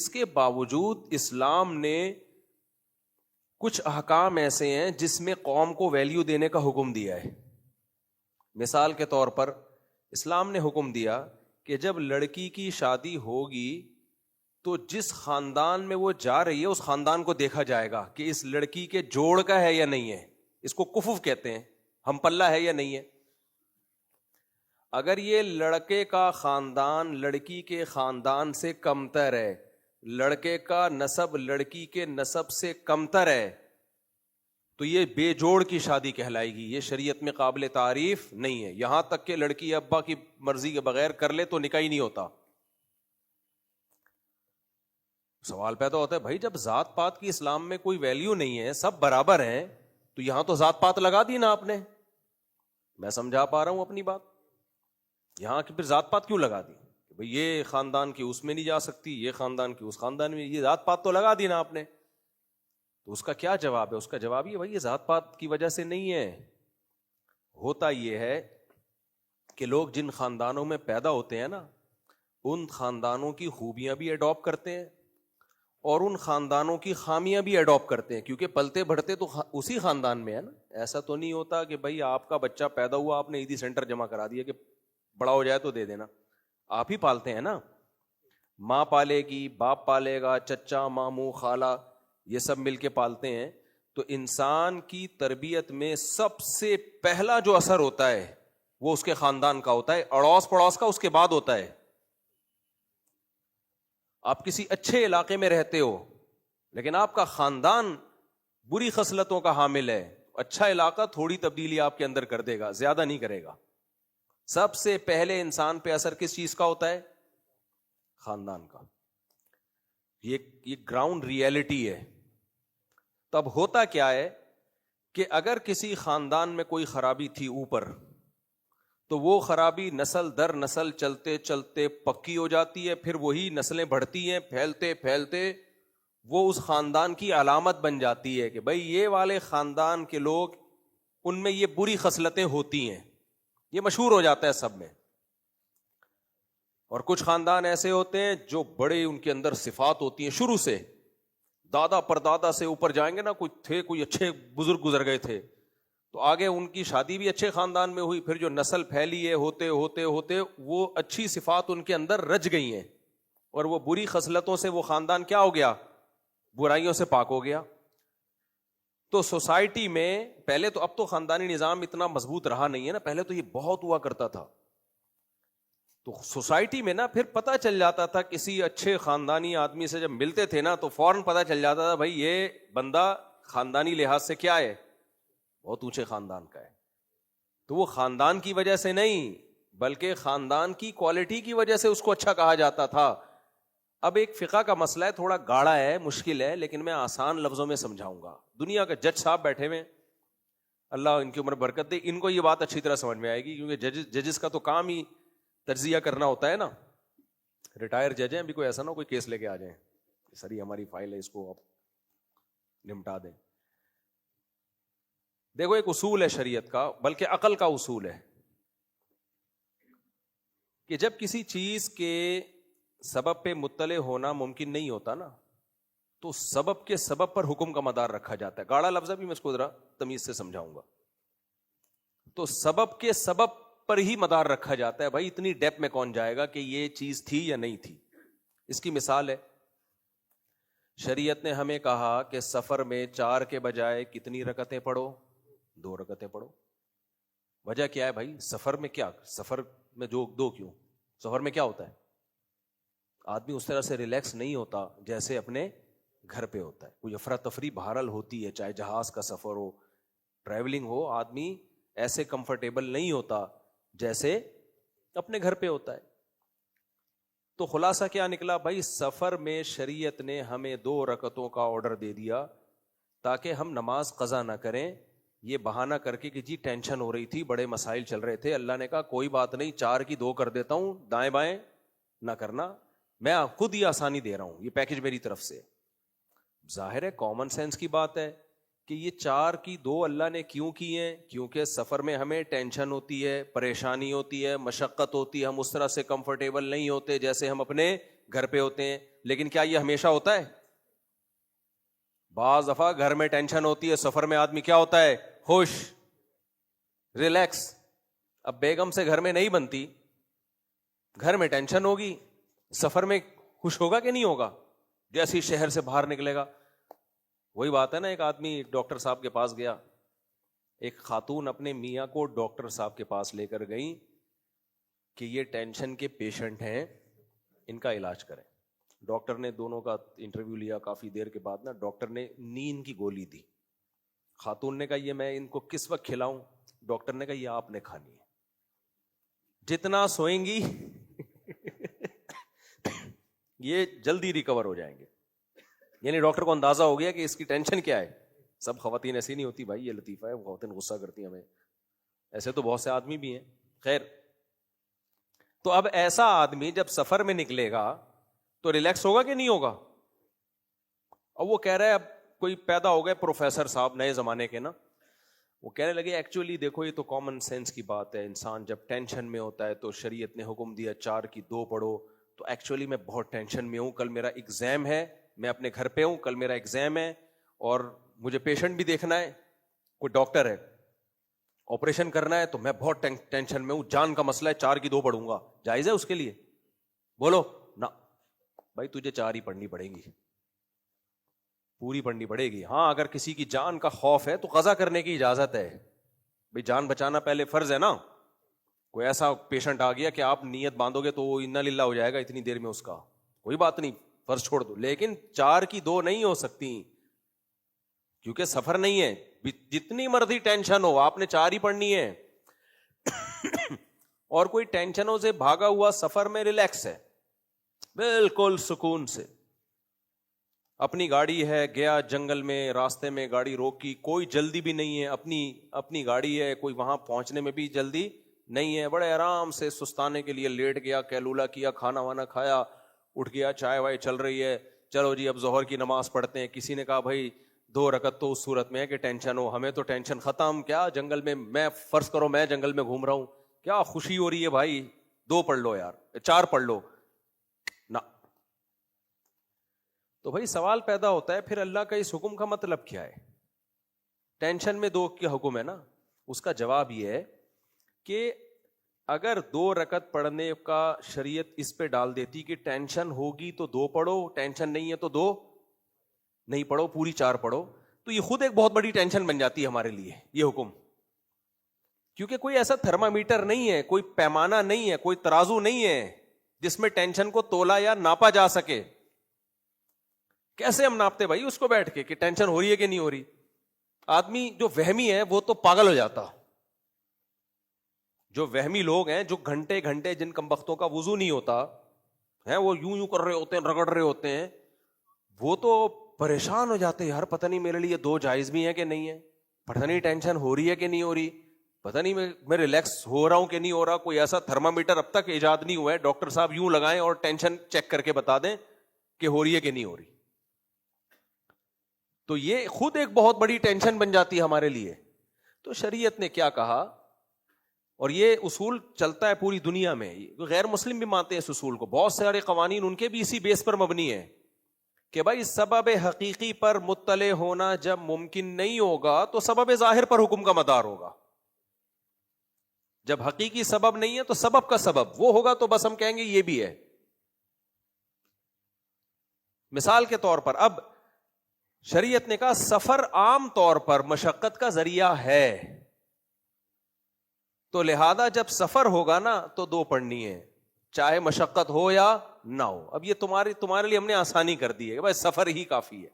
اس کے باوجود اسلام نے کچھ احکام ایسے ہیں جس میں قوم کو ویلیو دینے کا حکم دیا ہے. مثال کے طور پر اسلام نے حکم دیا کہ جب لڑکی کی شادی ہوگی تو جس خاندان میں وہ جا رہی ہے اس خاندان کو دیکھا جائے گا کہ اس لڑکی کے جوڑ کا ہے یا نہیں ہے. اس کو کفف کہتے ہیں, ہم پلہ ہے یا نہیں ہے. اگر یہ لڑکے کا خاندان لڑکی کے خاندان سے کمتر ہے, لڑکے کا نسب لڑکی کے نسب سے کمتر ہے, تو یہ بے جوڑ کی شادی کہلائے گی. یہ شریعت میں قابل تعریف نہیں ہے. یہاں تک کہ لڑکی ابا کی مرضی کے بغیر کر لے تو نکاح ہی نہیں ہوتا. سوال پیدا ہوتا ہے بھائی جب ذات پات کی اسلام میں کوئی ویلیو نہیں ہے, سب برابر ہیں, تو یہاں تو ذات پات لگا دی نا آپ نے. میں سمجھا پا رہا ہوں اپنی بات؟ یہاں کی پھر ذات پات کیوں لگا دی؟ بھئی یہ خاندان کی اس میں نہیں جا سکتی, یہ خاندان کی اس خاندان میں, یہ ذات پات تو لگا دی نا آپ نے. تو اس کا کیا جواب ہے؟ اس کا جواب یہ بھائی یہ ذات پات کی وجہ سے نہیں ہے. ہوتا یہ ہے کہ لوگ جن خاندانوں میں پیدا ہوتے ہیں نا, ان خاندانوں کی خوبیاں بھی اڈاپٹ کرتے ہیں اور ان خاندانوں کی خامیاں بھی اڈاپٹ کرتے ہیں, کیونکہ پلتے بڑھتے تو اسی خاندان میں ہے نا. ایسا تو نہیں ہوتا کہ بھائی آپ کا بچہ پیدا ہوا آپ نے عیدی سینٹر جمع کرا دیا کہ بڑا ہو جائے تو دے دینا. آپ ہی پالتے ہیں نا, ماں پالے گی, باپ پالے گا, چچا ماموں خالہ یہ سب مل کے پالتے ہیں. تو انسان کی تربیت میں سب سے پہلا جو اثر ہوتا ہے وہ اس کے خاندان کا ہوتا ہے, اڑوس پڑوس کا اس کے بعد ہوتا ہے. آپ کسی اچھے علاقے میں رہتے ہو لیکن آپ کا خاندان بری خصلتوں کا حامل ہے, اچھا علاقہ تھوڑی تبدیلی آپ کے اندر کر دے گا, زیادہ نہیں کرے گا. سب سے پہلے انسان پہ اثر کس چیز کا ہوتا ہے؟ خاندان کا. یہ گراؤنڈ ریئلٹی ہے. تب ہوتا کیا ہے کہ اگر کسی خاندان میں کوئی خرابی تھی اوپر, تو وہ خرابی نسل در نسل چلتے چلتے پکی ہو جاتی ہے. پھر وہی نسلیں بڑھتی ہیں, پھیلتے پھیلتے وہ اس خاندان کی علامت بن جاتی ہے کہ بھئی یہ والے خاندان کے لوگ, ان میں یہ بری خصلتیں ہوتی ہیں. یہ مشہور ہو جاتا ہے سب میں. اور کچھ خاندان ایسے ہوتے ہیں جو بڑے ان کے اندر صفات ہوتی ہیں شروع سے, دادا پردادا سے اوپر جائیں گے نا, کوئی اچھے بزرگ گزر گئے تھے, تو آگے ان کی شادی بھی اچھے خاندان میں ہوئی, پھر جو نسل پھیلی ہے ہوتے ہوتے ہوتے وہ اچھی صفات ان کے اندر رچ گئی ہیں, اور وہ بری خصلتوں سے وہ خاندان کیا ہو گیا؟ برائیوں سے پاک ہو گیا. تو سوسائٹی میں پہلے تو, اب تو خاندانی نظام اتنا مضبوط رہا نہیں ہے نا, پہلے تو یہ بہت ہوا کرتا تھا. تو سوسائٹی میں نا پھر پتہ چل جاتا تھا, کسی اچھے خاندانی آدمی سے جب ملتے تھے نا تو فوراً پتہ چل جاتا تھا بھائی یہ بندہ خاندانی لحاظ سے کیا ہے, بہت اونچے خاندان کا ہے. تو وہ خاندان کی وجہ سے نہیں بلکہ خاندان کی کوالٹی کی وجہ سے اس کو اچھا کہا جاتا تھا. اب ایک فقہ کا مسئلہ ہے, تھوڑا گاڑا ہے, مشکل ہے, لیکن میں آسان لفظوں میں سمجھاؤں گا. دنیا کے جج صاحب بیٹھے ہوئے, اللہ ان کی عمر برکت دے, ان کو یہ بات اچھی طرح سمجھ میں آئے گی, کیونکہ ججز کا تو کام ہی تجزیہ کرنا ہوتا ہے نا. ریٹائر جج ہیں, ابھی کوئی ایسا نہ کوئی کیس لے کے آ جائیں سر یہ ہماری فائل ہے اس کو آپ نمٹا دیں. دیکھو ایک اصول ہے شریعت کا, بلکہ عقل کا اصول ہے, کہ جب کسی چیز کے سبب پہ مطلع ہونا ممکن نہیں ہوتا نا, تو سبب کے سبب پر حکم کا مدار رکھا جاتا ہے. گاڑا لفظ بھی میں اس کو ذرا تمیز سے سمجھاؤں گا. تو سبب کے سبب پر ہی مدار رکھا جاتا ہے. بھائی اتنی ڈیپ میں کون جائے گا کہ یہ چیز تھی یا نہیں تھی. اس کی مثال ہے, شریعت نے ہمیں کہا کہ سفر میں 4 کے بجائے کتنی رکعتیں پڑھو؟ 2 رکعتیں پڑھو. وجہ کیا ہے بھائی؟ سفر میں کیا, سفر میں جو 2 کیوں؟ سفر میں کیا ہوتا ہے, آدمی اس طرح سے ریلیکس نہیں ہوتا جیسے اپنے گھر پہ ہوتا ہے. کوئی افراتفری بہرحال ہوتی ہے, چاہے جہاز کا سفر ہو, ٹریولنگ ہو, آدمی ایسے کمفرٹیبل نہیں ہوتا جیسے اپنے گھر پہ ہوتا ہے. تو خلاصہ کیا نکلا بھائی, سفر میں شریعت نے ہمیں 2 رکعتوں کا آرڈر دے دیا تاکہ ہم نماز قضا نہ کریں یہ بہانہ کر کے کہ جی ٹینشن ہو رہی تھی, بڑے مسائل چل رہے تھے. اللہ نے کہا کوئی بات نہیں, 4 کی 2 کر دیتا ہوں, دائیں بائیں نہ کرنا, میں خود ہی آسانی دے رہا ہوں, یہ پیکج میری طرف سے. ظاہر ہے کامن سینس کی بات ہے کہ یہ 4 کی 2 اللہ نے کیوں کی ہیں؟ کیونکہ سفر میں ہمیں ٹینشن ہوتی ہے, پریشانی ہوتی ہے, مشقت ہوتی ہے, ہم اس طرح سے کمفرٹیبل نہیں ہوتے جیسے ہم اپنے گھر پہ ہوتے ہیں. لیکن کیا یہ ہمیشہ ہوتا ہے؟ بعض دفعہ گھر میں ٹینشن ہوتی ہے، سفر میں آدمی کیا ہوتا ہے؟ خوش، ریلیکس. اب بیگم سے گھر میں نہیں بنتی، گھر میں ٹینشن ہوگی، سفر میں خوش ہوگا کہ نہیں ہوگا؟ جیسے ہی شہر سے باہر نکلے گا. وہی بات ہے نا، ایک آدمی ڈاکٹر صاحب کے پاس گیا، ایک خاتون اپنے میاں کو ڈاکٹر صاحب کے پاس لے کر گئی کہ یہ ٹینشن کے پیشنٹ ہیں، ان کا علاج کریں. ڈاکٹر نے دونوں کا انٹرویو لیا، کافی دیر کے بعد نا ڈاکٹر نے نیند کی گولی دی. خاتون نے کہا یہ میں ان کو کس وقت کھلاؤں؟ ڈاکٹر نے کہا یہ آپ نے کھانی ہے، جتنا سوئیں گی یہ جلدی ریکور ہو جائیں گے. یعنی ڈاکٹر کو اندازہ ہو گیا کہ اس کی ٹینشن کیا ہے. سب خواتین ایسی نہیں ہوتی بھائی، یہ لطیفہ ہے، خواتین غصہ کرتی ہیں ہمیں، ایسے تو بہت سے آدمی بھی ہیں. خیر، تو اب ایسا آدمی جب سفر میں نکلے گا تو ریلیکس ہوگا کہ نہیں ہوگا؟ اب وہ کہہ رہا ہے، اب کوئی پیدا ہو گئے پروفیسر صاحب نئے زمانے کے نا، وہ کہنے لگے ایکچولی دیکھو یہ تو کامن سینس کی بات ہے، انسان جب ٹینشن میں ہوتا ہے تو شریعت نے حکم دیا 4 کی 2 پڑھو. تو ایکچولی میں بہت ٹینشن میں ہوں، کل میرا ایگزام ہے، میں اپنے گھر پہ ہوں، کل میرا ایگزام ہے اور مجھے پیشنٹ بھی دیکھنا ہے، کوئی ڈاکٹر ہے آپریشن کرنا ہے، تو میں بہت ٹینشن میں ہوں، جان کا مسئلہ ہے، 4 کی 2 پڑھوں گا. جائز ہے اس کے لیے؟ بولو نا بھائی، تجھے 4 ہی پڑھنی پڑے گی، پوری پڑھنی پڑے گی. ہاں اگر کسی کی جان کا خوف ہے تو قضا کرنے کی اجازت ہے، بھائی جان بچانا پہلے فرض ہے نا. کوئی ایسا پیشنٹ آ گیا کہ آپ نیت باندھو گے تو وہ انا للہ ہو جائے گا اتنی دیر میں، اس کا کوئی بات نہیں، فرض چھوڑ دو. لیکن 4 کی 2 نہیں ہو سکتی کیونکہ سفر نہیں ہے. جتنی مرضی ٹینشن ہو آپ نے 4 ہی پڑھنی ہے. اور کوئی ٹینشنوں سے بھاگا ہوا سفر میں ریلیکس ہے، بالکل سکون سے، اپنی گاڑی ہے، گیا جنگل میں، راستے میں گاڑی روکی، کوئی جلدی بھی نہیں ہے، اپنی گاڑی ہے، کوئی وہاں پہنچنے میں بھی جلدی نہیں ہے، بڑے آرام سے سستانے کے لیے لیٹ گیا، کیلولا کیا، کھانا وانا کھایا، اٹھ گیا، چائے وائے چل رہی ہے، چلو جی اب ظہر کی نماز پڑھتے ہیں. کسی نے کہا بھائی 2 رکعت تو اس صورت میں ہے کہ ٹینشن ہو، ہمیں تو ٹینشن ختم. کیا جنگل میں فرض کرو میں جنگل میں گھوم رہا ہوں، کیا خوشی ہو رہی ہے بھائی، 2 پڑھ لو یار، 4 پڑھ لو نا. تو بھائی سوال پیدا ہوتا ہے پھر اللہ کا اس حکم کا مطلب کیا ہے؟ ٹینشن میں 2 کا حکم ہے نا. اس کا جواب یہ ہے کہ اگر 2 رکعت پڑھنے کا شریعت اس پہ ڈال دیتی کہ ٹینشن ہوگی تو 2 پڑھو، ٹینشن نہیں ہے تو 2 نہیں پڑھو، پوری 4 پڑھو، تو یہ خود ایک بہت بڑی ٹینشن بن جاتی ہے ہمارے لیے یہ حکم. کیونکہ کوئی ایسا تھرمامیٹر نہیں ہے، کوئی پیمانہ نہیں ہے، کوئی ترازو نہیں ہے جس میں ٹینشن کو تولا یا ناپا جا سکے. کیسے ہم ناپتے بھائی اس کو بیٹھ کے کہ ٹینشن ہو رہی ہے کہ نہیں ہو رہی؟ آدمی جو وہمی ہے وہ تو پاگل ہو جاتا. جو وہمی لوگ ہیں، جو گھنٹے گھنٹے جن کمبختوں کا وضو نہیں ہوتا ہے، وہ یوں کر رہے ہوتے ہیں، رگڑ رہے ہوتے ہیں، وہ تو پریشان ہو جاتے ہیں، یار پتہ نہیں میرے لیے 2 جائز بھی ہیں کہ نہیں ہے، پتہ نہیں ٹینشن ہو رہی ہے کہ نہیں ہو رہی، پتہ نہیں میں ریلیکس ہو رہا ہوں کہ نہیں ہو رہا. کوئی ایسا تھرمامیٹر اب تک ایجاد نہیں ہوا ہے، ڈاکٹر صاحب یوں لگائیں اور ٹینشن چیک کر کے بتا دیں کہ ہو رہی ہے کہ نہیں ہو رہی. تو یہ خود ایک بہت بڑی ٹینشن بن جاتی ہے ہمارے لیے. تو شریعت نے کیا کہا، اور یہ اصول چلتا ہے پوری دنیا میں، غیر مسلم بھی مانتے ہیں اس اصول کو، بہت سارے قوانین ان کے بھی اسی بیس پر مبنی ہیں کہ بھائی سبب حقیقی پر مطلع ہونا جب ممکن نہیں ہوگا تو سبب ظاہر پر حکم کا مدار ہوگا. جب حقیقی سبب نہیں ہے تو سبب کا سبب وہ ہوگا، تو بس ہم کہیں گے یہ بھی ہے. مثال کے طور پر اب شریعت نے کہا سفر عام طور پر مشقت کا ذریعہ ہے، تو لہذا جب سفر ہوگا نا تو 2 پڑھنی ہے، چاہے مشقت ہو یا نہ ہو. اب یہ تمہارے لیے ہم نے آسانی کر دی ہے کہ بھائی سفر ہی کافی ہے.